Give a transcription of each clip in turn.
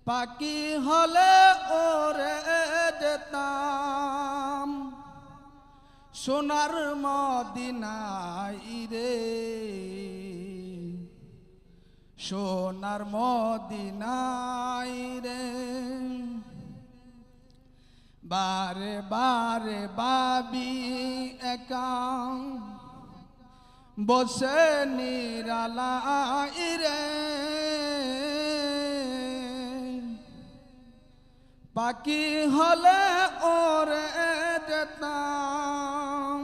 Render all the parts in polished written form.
পাখি হলে ওরে যেতাম সোনার মদিনায় রে, সোনার মদিনায় রে। বারে বারে ভাবি একা বসে নিরালাই রে, পাখি হলে ওরে যেতাম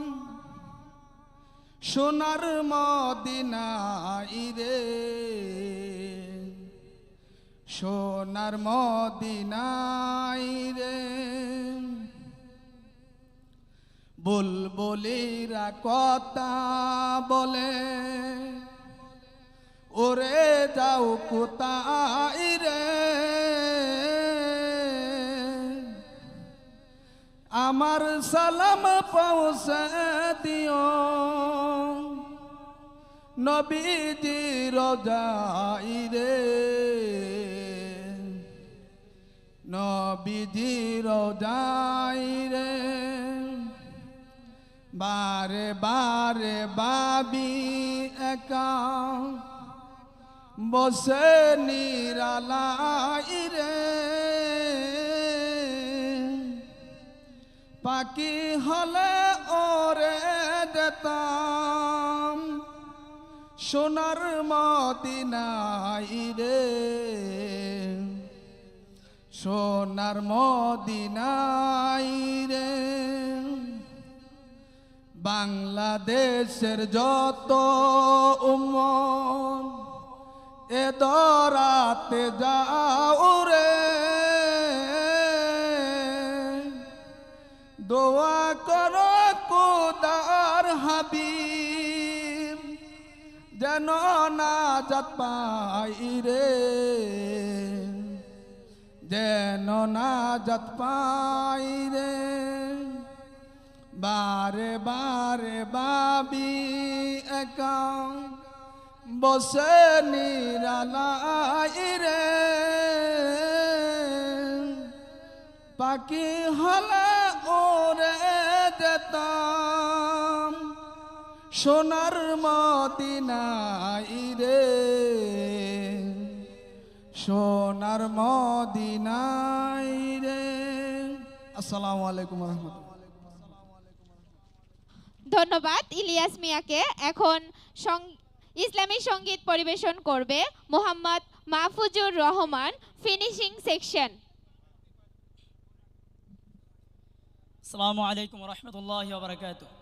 সোনার মদিনায় রে, সোনার মদিনায় রে। বুলবুলিরা কথা বলে ওরে যাও কোথায় রে, আমার সালাম পৌঁছে দিও নবীজি রোজাই রে, নবীজি রোজাই রে। বারে বারে ভাবি একা বসে নিরালাই রে, পাখি হলে ওরে যেতাম সোনার মদিনায় রে, সোনার মদিনায় রে। বাংলাদেশের যত উম্মত এ দরাতে যাও রে, দোয়া করো খোদার হাবিব যেন নাজাত পাই রে, যেন নাজাত পাই রে। বারে বারে ভাবি একা বসে নিরালাই রে, পাখি হলে ওরে যেতাম সোনার মদিনায় রে, সোনার মদিনায় রে। আসসালামু আলাইকুম ওয়া রাহমাতুল্লাহ। ধন্যবাদ ইলিয়াস মিয়াকে। এখন ইসলামী সঙ্গীত পরিবেশন করবে মোহাম্মদ মাহফুজুর রহমান, ফিনিশিং সেকশন। আসসালামু আলাইকুম ওয়া রাহমাতুল্লাহি ওয়া বারাকাতুহু।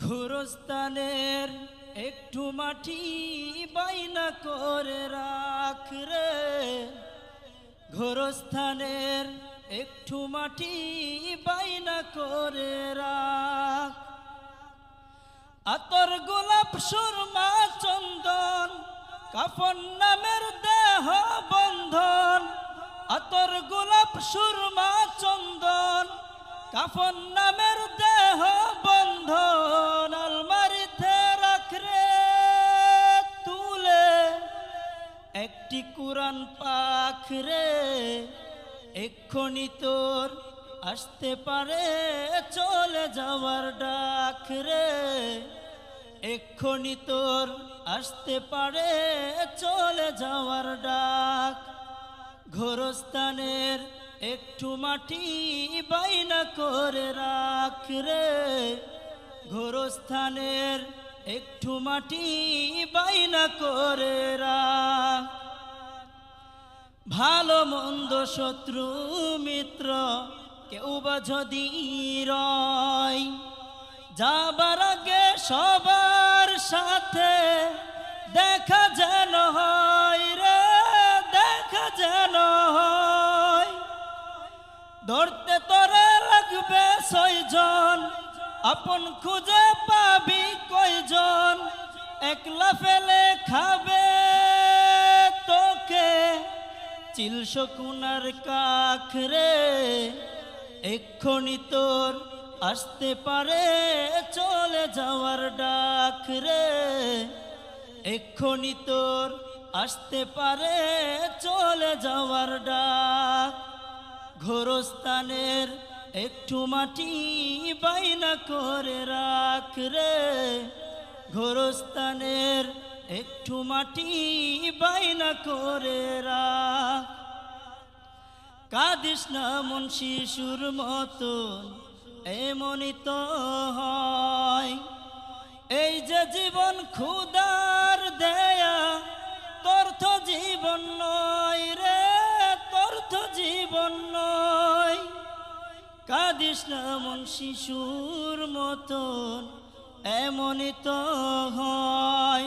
ঘোরস্থানের একটু মাটি বাইনা করে রাখ রে, ঘোরস্থানের একটু মাটি বাইনা করে রাখ। আতর গোলাপ সুরমা চন্দন কাফন নামের দেহ বন্ধন, আতর গোলাপ সুরমা চন্দন কাফন নামের দেহ বন্ধন। আলমারিতে রাখ রে তুলে একটি কুরআন পাক রে, এক্ষুনি তোর আসতে পারে চলে যাওয়ার ডাক রে, এক্ষুনি তোর আসতে পারে চলে যাওয়ার ডাক। ঘোরস্থানের একটু মাটি বাইনা করে রাখ রে, ঘোরস্থানের একটু মাটি বাইনা করে রাখ। ভালো মন্দ শত্রু মিত্র কেউ বা যদি রয়, যাবার আগে সবার সাথে দেখা যেন হয় রে, দেখা যেন হয়। ধরতে তোরে লাগবে 6 জন, আপন খুঁজে পাবি কয়জন, একলা ফেলে খাবে তোকে চিল শকুনার কাখ রে, এক্ষুনি তোর আসতে পারে চলে যাওয়ার ডাক রে, এক্ষুনি তোর আসতে পারে চলে যাওয়ার ডাক, ঘোরস্থানের একটু মাটি বাইনা করে রাখ রে, ঘোরস্থানের একটু মাটি বাইনা করে রাখ। কাঁদিস না মন শিশুর মতন, এমনই তো হয়। এই যে জীবন ক্ষুধার দেয়া, তোর তো জীবন নয় রে, তোর তো জীবন নয়। কাঁদিস না মন শিশুর মতন, এমনই তো হয়।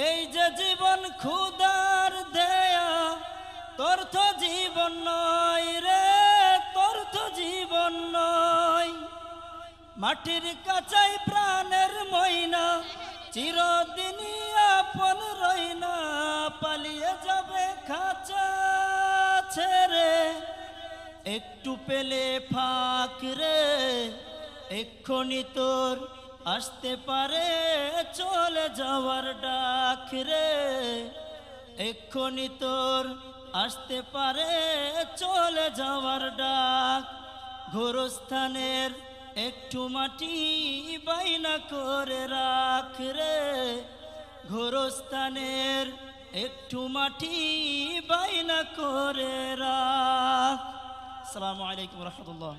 এই যে জীবন ক্ষুধার দেয়া, তোর তো জীবন নয় রে, তোর তো জীবন নয়। মাটির কাঁচাই প্রাণের ময়না, চিরদিনই আপন রইনা, পালিয়ে যাবে খাঁচা ছেড়ে। একটু পেলে ফাঁক রে, এক্ষুনি তোর আসতে পারে চলে যাওয়ার ডাক রে, এক্ষুনি তোর আসতে পারে চলে যাওয়ার ডাক। ঘোরস্থানের একটু মাটি বাইনা করে রাখ রে, ঘোরস্থানের একটু মাটি বাইনা করে রাখ। আসসালামু আলাইকুম রহমতুল্লাহ।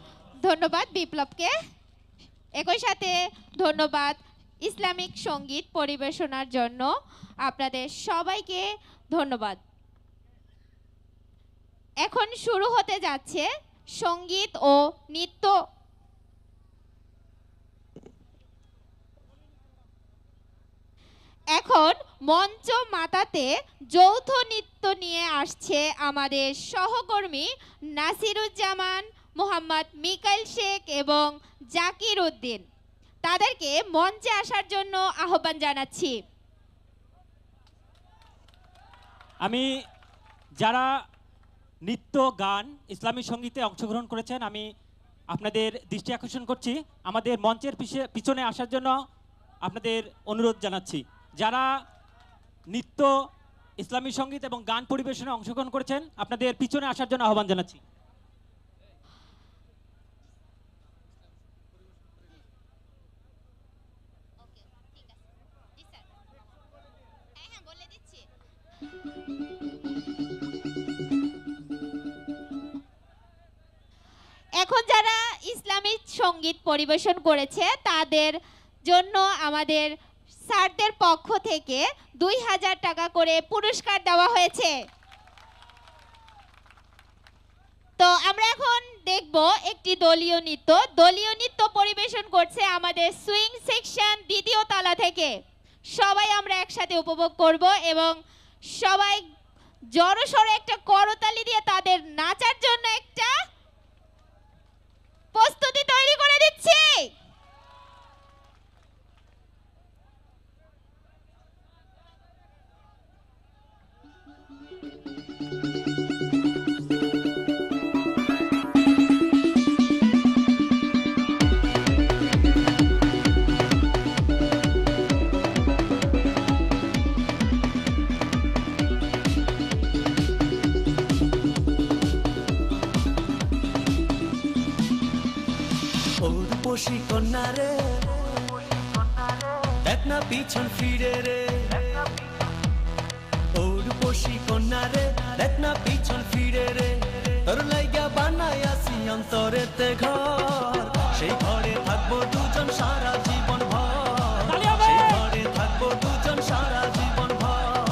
ধন্যবাদ বিপ্লবকে। একই সাথে ধন্যবাদ ইসলামিক সঙ্গীত পরিবেশনার জন্য আপনাদের সবাইকে ধন্যবাদ। এখন শুরু হতে যাচ্ছে সঙ্গীত ও নৃত্য। এখন মঞ্চ মাতাতে যৌথ নৃত্য নিয়ে আসছে আমাদের সহকর্মী নাসিরুজ্জামান, মোহাম্মদ মিকাইল শেখ এবং জাকির উদ্দিন। তাদেরকে মঞ্চে আসার জন্য আহ্বান জানাচ্ছি। আমি যারা নৃত্য গান ইসলামী সঙ্গীতে অংশগ্রহণ করেছেন আমি আপনাদের দৃষ্টি আকর্ষণ করছি, আমাদের মঞ্চের পিছনে আসার জন্য আপনাদের অনুরোধ জানাচ্ছি। যারা নৃত্য ইসলামী সঙ্গীত এবং গান পরিবেশনে অংশগ্রহণ করেছেন আপনাদের পিছনে আসার জন্য আহ্বান জানাচ্ছি। এখন যারা ইসলামী সঙ্গীত পরিবেশন করেছে তাদের জন্য আমাদের স্যারদের পক্ষ থেকে 2000 টাকা করে পুরস্কার দেওয়া হয়েছে। তো আমরা এখন দেখব একটি দলীয় নৃত্য। দলীয় নৃত্য পরিবেশন করছে আমাদের সুইং সেকশন দ্বিতীয় তলা থেকে। সবাই আমরা একসাথে উপভোগ করব এবং সবাই জোরসোরে একটা করতালি দিয়ে তাদের নাচার জন্য একটা প্রস্তুতি তৈরি করে দিচ্ছি। রূপসী কন্যা রে, দেখ না পিছন ফিরে রে। ও রূপসী কন্যা রে, দেখ না পিছন ফিরে রে। তোর লাইগা বানাই আসি অন্তরেতে ঘর, সেই ঘরে থাকবো দুজন সারা জীবন ভর। সেই ঘরে থাকবো দুজন সারা জীবন ভর,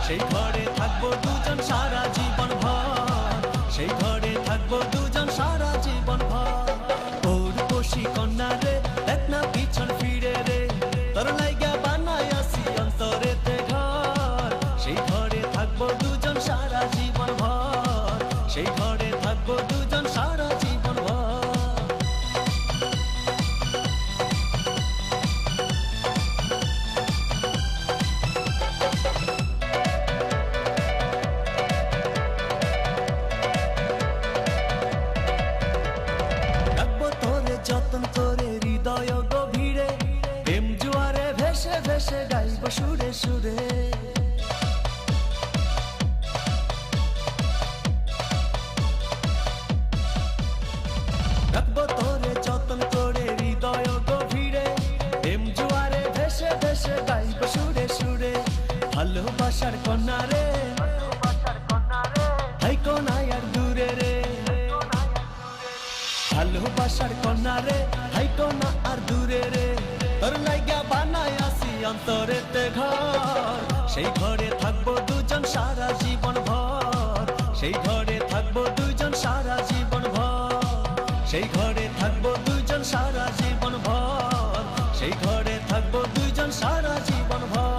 সেই ঘরে থাকবো দুজন সারা জীবন ভর, সেই ঘরে থাকবো দুজন সারা জীবন ভর। কন্যা রে, দেখ না পিছন ফিরে রে। তোর লাইগা বানাই আসি অন্তরেতে ঘর, সেই ঘরে থাকবো দুজন সারা জীবন ভর, সেই ঘরে থাকবো দুজন সারা জীবন ভর। যতন করে হৃদয় গভীরে, প্রেম জোয়ারে ভেসে ভেসে গাইব সুরে সুরে। ভালোবাসার কন্যা রে হাইটো না আর দূরে রে তোর লাইগা বানাই আসি অন্তরেতে ঘর সেই ঘরে থাকবো দুজন সারা জীবন ভর সেই ঘরে থাকবো দুজন সারা জীবন ভর সেই ঘরে থাকবো দুজন সারা জীবন ভর সেই ঘরে থাকবো দুজন সারা জীবন ভর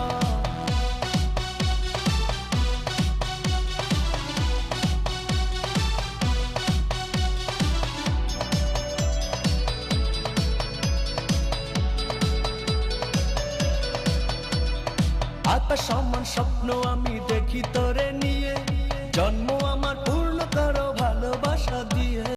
আকাশ সমান স্বপ্ন আমি দেখি তোরে নিয়ে জন্ম